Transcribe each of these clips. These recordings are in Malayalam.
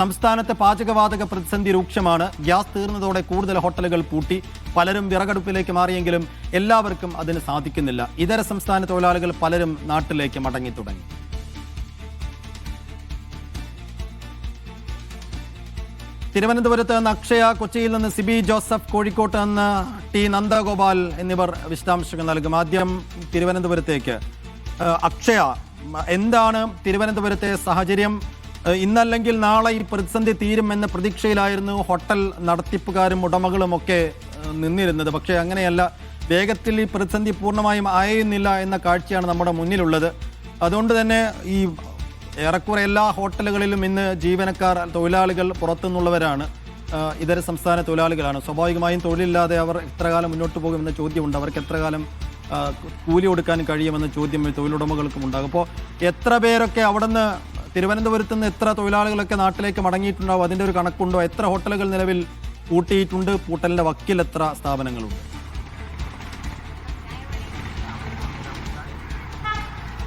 സംസ്ഥാനത്തെ പാചകവാതക പ്രതിസന്ധി രൂക്ഷമാണ്. ഗ്യാസ് തീർന്നതോടെ കൂടുതൽ ഹോട്ടലുകൾ പൂട്ടി. പലരും വിറകടുപ്പിലേക്ക് മാറിയെങ്കിലും എല്ലാവർക്കും അതിന് സാധിക്കുന്നില്ല. ഇതര സംസ്ഥാന തൊഴിലാളികൾ പലരും നാട്ടിലേക്ക് മടങ്ങി തുടങ്ങി. തിരുവനന്തപുരത്ത് നിന്ന് അക്ഷയ, കൊച്ചിയിൽ നിന്ന് സിബി ജോസഫ്, കോഴിക്കോട്ട് നിന്ന് ടി നന്ദഗോപാൽ എന്നിവർ വിശദാംശങ്ങൾ നൽകും. ആദ്യം തിരുവനന്തപുരത്തേക്ക്. അക്ഷയ, എന്താണ് തിരുവനന്തപുരത്തെ സാഹചര്യം? ഇന്നല്ലെങ്കിൽ നാളെ ഈ പ്രതിസന്ധി തീരുമെന്ന പ്രതീക്ഷയിലായിരുന്നു ഹോട്ടൽ നടത്തിപ്പുകാരും ഉടമകളും ഒക്കെ നിന്നിരുന്നത്. പക്ഷേ അങ്ങനെയല്ല. വേഗത്തിൽ ഈ പ്രതിസന്ധി പൂർണ്ണമായും ആയുന്നില്ല എന്ന കാഴ്ചയാണ് നമ്മുടെ മുന്നിലുള്ളത്. അതുകൊണ്ട് തന്നെ ഈ ഏറെക്കുറെ എല്ലാ ഹോട്ടലുകളിലും ഇന്ന് ജീവനക്കാർ, തൊഴിലാളികൾ പുറത്തുനിന്നുള്ളവരാണ്, ഇതര സംസ്ഥാന തൊഴിലാളികളാണ്. സ്വാഭാവികമായും തൊഴിലില്ലാതെ അവർ എത്ര കാലം മുന്നോട്ട് പോകുമെന്ന ചോദ്യമുണ്ട്. അവർക്ക് എത്ര കാലം കൂലി കൊടുക്കാൻ കഴിയുമെന്ന ചോദ്യം തൊഴിലുടമകൾക്കും ഉണ്ടാകും. അപ്പോൾ എത്ര പേരൊക്കെ അവിടെ നിന്ന് തിരുവനന്തപുരത്ത് നിന്ന് എത്ര തൊഴിലാളികളൊക്കെ നാട്ടിലേക്ക് മടങ്ങിയിട്ടുണ്ടാവും? അതിൻ്റെ ഒരു കണക്കുണ്ടോ? എത്ര ഹോട്ടലുകൾ നിലവിൽ പൂട്ടിയിട്ടുണ്ട്? പൂട്ടലിൻ്റെ വക്കിൽ എത്ര സ്ഥാപനങ്ങളുണ്ട്?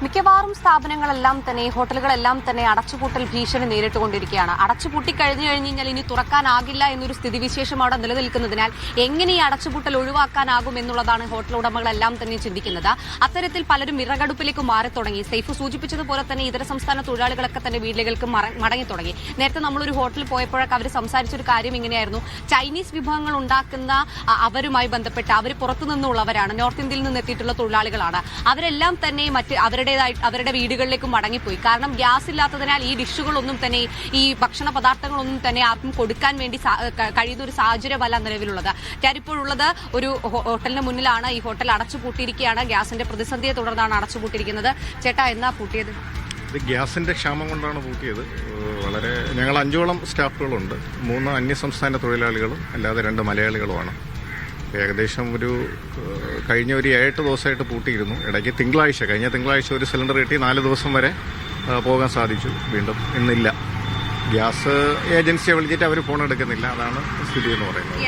മിക്കവാറും സ്ഥാപനങ്ങളെല്ലാം തന്നെ, ഹോട്ടലുകളെല്ലാം തന്നെ അടച്ചുപൂട്ടൽ ഭീഷണി നേരിട്ടുകൊണ്ടിരിക്കുകയാണ്. അടച്ചുപൂട്ടി കഴിഞ്ഞു കഴിഞ്ഞാൽ ഇനി തുറക്കാനാകില്ല എന്നൊരു സ്ഥിതിവിശേഷം അവിടെ നിലനിൽക്കുന്നതിനാൽ എങ്ങനെ ഈ അടച്ചുപൂട്ടൽ ഒഴിവാക്കാനാകും എന്നുള്ളതാണ് ഹോട്ടൽ ഉടമകളെല്ലാം തന്നെ ചിന്തിക്കുന്നത്. അത്തരത്തിൽ പലരും വിറകടുപ്പിലേക്ക് മാറി തുടങ്ങി. സൈഫ് സൂചിപ്പിച്ചതുപോലെ തന്നെ ഇതര സംസ്ഥാന തൊഴിലാളികളൊക്കെ തന്നെ വീട്ടിലേക്ക് മടങ്ങി തുടങ്ങി. നേരത്തെ നമ്മളൊരു ഹോട്ടലിൽ പോയപ്പോഴൊക്കെ അവർ സംസാരിച്ചൊരു കാര്യം ഇങ്ങനെയായിരുന്നു. ചൈനീസ് വിഭവങ്ങൾ ഉണ്ടാക്കുന്ന അവരുമായി ബന്ധപ്പെട്ട് അവർ പുറത്തുനിന്നുള്ളവരാണ്, നോർത്ത് ഇന്ത്യയിൽ നിന്ന് എത്തിയിട്ടുള്ള തൊഴിലാളികളാണ്. അവരെല്ലാം തന്നെ അവരുടെ വീടുകളിലേക്ക് മടങ്ങിപ്പോയി. കാരണം ഗ്യാസ് ഇല്ലാത്തതിനാൽ ഈ ഡിഷുകളൊന്നും തന്നെ, ഈ ഭക്ഷണ പദാർത്ഥങ്ങളൊന്നും തന്നെ ആർക്കും കൊടുക്കാൻ വേണ്ടി കഴിയുന്ന ഒരു സാഹചര്യമല്ല നിലവിലുള്ളത്. ഞാനിപ്പോഴുള്ളത് ഒരു ഹോട്ടലിന് മുന്നിലാണ്. ഈ ഹോട്ടൽ അടച്ചുപൂട്ടിയിരിക്കുകയാണ്. ഗ്യാസിന്റെ പ്രതിസന്ധിയെ തുടർന്നാണ് അടച്ചുപൂട്ടിയിരിക്കുന്നത്. ചേട്ടാ, എന്നാ പൂട്ടിയത്? ഗ്യാസിന്റെ ക്ഷാമം കൊണ്ടാണ് പൂട്ടിയത്. ഞങ്ങൾ 5ഓളം സ്റ്റാഫുകളുണ്ട്. 3 അന്യസംസ്ഥാന തൊഴിലാളികളും അല്ലാതെ 2 മലയാളികളുമാണ്. ഏകദേശം കഴിഞ്ഞ ഒരു 7-8 ദിവസമായിട്ട് പൂട്ടിയിരുന്നു. ഇടയ്ക്ക് കഴിഞ്ഞ തിങ്കളാഴ്ച ഒരു സിലിണ്ടർ കിട്ടി 4 ദിവസം വരെ പോകാൻ സാധിച്ചു. വീണ്ടും ഇന്നില്ല. ഗ്യാസ് ഏജൻസിയെ വിളിച്ചിട്ട് അവർ ഫോൺ എടുക്കുന്നില്ല. അതാണ് സ്ഥിതി എന്ന് പറയുന്നത്.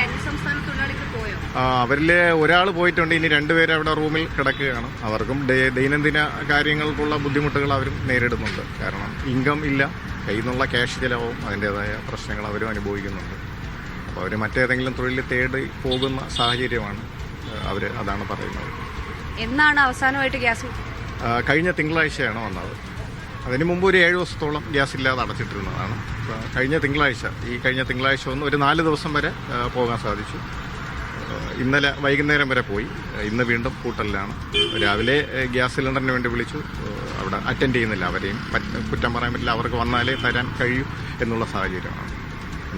അവരിൽ ഒരാൾ പോയിട്ടുണ്ട്. ഇനി 2 പേര് അവിടെ റൂമിൽ കിടക്കുകയാണ്. അവർക്കും ദൈനംദിന കാര്യങ്ങൾക്കുള്ള ബുദ്ധിമുട്ടുകൾ അവരും നേരിടുന്നുണ്ട്. കാരണം ഇൻകം ഇല്ല, കയ്യിൽ നിന്നുള്ള ക്യാഷ് ചിലവും അതിൻ്റെതായ പ്രശ്നങ്ങൾ അവരും അനുഭവിക്കുന്നുണ്ട്. അപ്പോൾ അവർ മറ്റേതെങ്കിലും തൊഴിൽ തേടി പോകുന്ന സാഹചര്യമാണ് അതാണ് പറയുന്നത്. എന്നാണ് അവസാനമായിട്ട് ഗ്യാസ്? കഴിഞ്ഞ തിങ്കളാഴ്ചയാണ് വന്നത്. അതിന് മുമ്പ് ഒരു 7 ദിവസത്തോളം ഗ്യാസ് ഇല്ലാതെ അടച്ചിട്ടിരുന്നതാണ്. കഴിഞ്ഞ തിങ്കളാഴ്ച ഒരു 4 ദിവസം വരെ പോകാൻ സാധിച്ചു. ഇന്നലെ വൈകുന്നേരം വരെ പോയി. ഇന്ന് വീണ്ടും പൂട്ടലിലാണ്. രാവിലെ ഗ്യാസ് സിലിണ്ടറിന് വേണ്ടി വിളിച്ചു. അവിടെ അറ്റൻഡ് ചെയ്യുന്നില്ല. അവരെയും കുറ്റം പറയാൻ പറ്റില്ല. അവർക്ക് വന്നാലേ തരാൻ കഴിയൂ എന്നുള്ള സാഹചര്യമാണ്.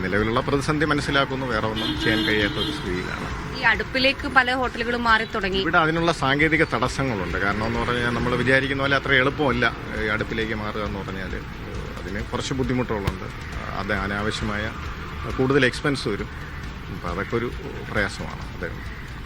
നിലവിലുള്ള പ്രതിസന്ധി മനസ്സിലാക്കുന്നു. വേറെ ഒന്നും ചെയ്യാൻ കഴിയാത്ത ഒരു സ്ഥിതിയിലാണ്. ഈ അടുപ്പിലേക്ക് പല ഹോട്ടലുകളും മാറി തുടങ്ങി. ഇവിടെ അതിനുള്ള സാങ്കേതിക തടസ്സങ്ങളുണ്ട്. കാരണം എന്ന് പറഞ്ഞാൽ നമ്മൾ വിചാരിക്കുന്ന പോലെ അത്ര എളുപ്പമല്ല ഈ അടുപ്പിലേക്ക് മാറുക എന്ന് പറഞ്ഞാൽ. അതിന് കുറച്ച് ബുദ്ധിമുട്ടുകളുണ്ട്. അത് അനാവശ്യമായ കൂടുതൽ എക്സ്പെൻസ് വരും. അപ്പോൾ അതൊക്കെ ഒരു പ്രയാസമാണ്.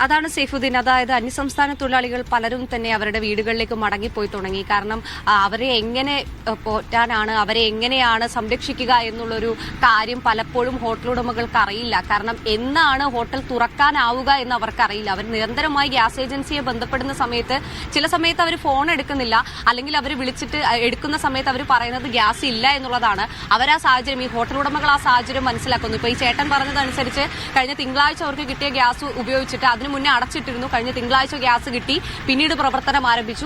അതാണ് സൈഫുദ്ദീൻ. അതായത് അന്യസംസ്ഥാന തൊഴിലാളികൾ പലരും തന്നെ അവരുടെ വീടുകളിലേക്ക് മടങ്ങിപ്പോയി തുടങ്ങി. കാരണം അവരെ എങ്ങനെ പോറ്റാനാണ്, അവരെ എങ്ങനെയാണ് സംരക്ഷിക്കുക എന്നുള്ളൊരു കാര്യം പലപ്പോഴും ഹോട്ടൽ ഉടമകൾക്ക് അറിയില്ല. കാരണം എന്നാണ് ഹോട്ടൽ തുറക്കാനാവുക എന്ന് അവർക്കറിയില്ല. അവർ നിരന്തരമായി ഗ്യാസ് ഏജൻസിയെ ബന്ധപ്പെടുന്ന സമയത്ത് ചില സമയത്ത് അവർ ഫോൺ എടുക്കുന്നില്ല, അല്ലെങ്കിൽ അവർ വിളിച്ചിട്ട് എടുക്കുന്ന സമയത്ത് അവർ പറയുന്നത് ഗ്യാസ് ഇല്ല എന്നുള്ളതാണ്. അവർ ആ സാഹചര്യം, ഈ ഹോട്ടൽ ഉടമകൾ ആ സാഹചര്യം മനസ്സിലാക്കുന്നു. ഇപ്പോൾ ഈ ചേട്ടൻ പറഞ്ഞതനുസരിച്ച് കഴിഞ്ഞ തിങ്കളാഴ്ച അവർക്ക് കിട്ടിയ ഗ്യാസ് ഉപയോഗിച്ചിട്ട് അതിന് മുന്നേ അടച്ചിട്ടിരുന്നു. കഴിഞ്ഞ തിങ്കളാഴ്ച ഗ്യാസ് കിട്ടി, പിന്നീട് പ്രവർത്തനം ആരംഭിച്ചു.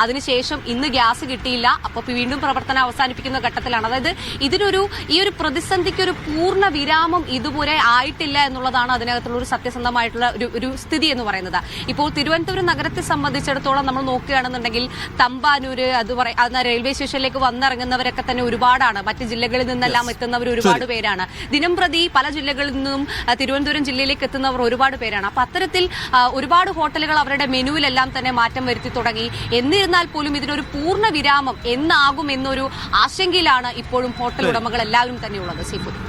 അതിനുശേഷം ഇന്ന് ഗ്യാസ് കിട്ടിയില്ല. അപ്പോൾ വീണ്ടും പ്രവർത്തനം അവസാനിപ്പിക്കുന്ന ഘട്ടത്തിലാണ്. അതായത് ഈ ഒരു പ്രതിസന്ധിക്ക് ഒരു പൂർണ്ണ വിരാമം ഇതുവരെ ആയിട്ടില്ല എന്നുള്ളതാണ് അതിനകത്തുള്ള ഒരു സത്യസന്ധമായിട്ടുള്ള ഒരു സ്ഥിതി എന്ന് പറയുന്നത്. ഇപ്പോൾ തിരുവനന്തപുരം നഗരത്തെ സംബന്ധിച്ചിടത്തോളം നമ്മൾ നോക്കുകയാണെന്നുണ്ടെങ്കിൽ തമ്പാനൂര്, റെയിൽവേ സ്റ്റേഷനിലേക്ക് വന്നിറങ്ങുന്നവരൊക്കെ തന്നെ ഒരുപാടാണ്. മറ്റ് ജില്ലകളിൽ നിന്നെല്ലാം എത്തുന്നവർ ഒരുപാട് പേരാണ്. ദിനംപ്രതി പല ജില്ലകളിൽ നിന്നും തിരുവനന്തപുരം ജില്ലയിലേക്ക് എത്തുന്നവർ ഒരുപാട് പേരാണ്. അപ്പൊ അത്തരത്തിൽ ഒരുപാട് ഹോട്ടലുകൾ അവരുടെ മെനുവിലെല്ലാം തന്നെ മാറ്റം വരുത്തി തുടങ്ങി. എന്നിരുന്നാൽ പോലും ഇതിനൊരു പൂർണ്ണ വിരാമം എന്നാകും എന്നൊരു ആശങ്കയിലാണ് ഇപ്പോഴും ഹോട്ടൽ ഉടമകൾ എല്ലാവരും തന്നെയുള്ളത്. സീഫുഡ്.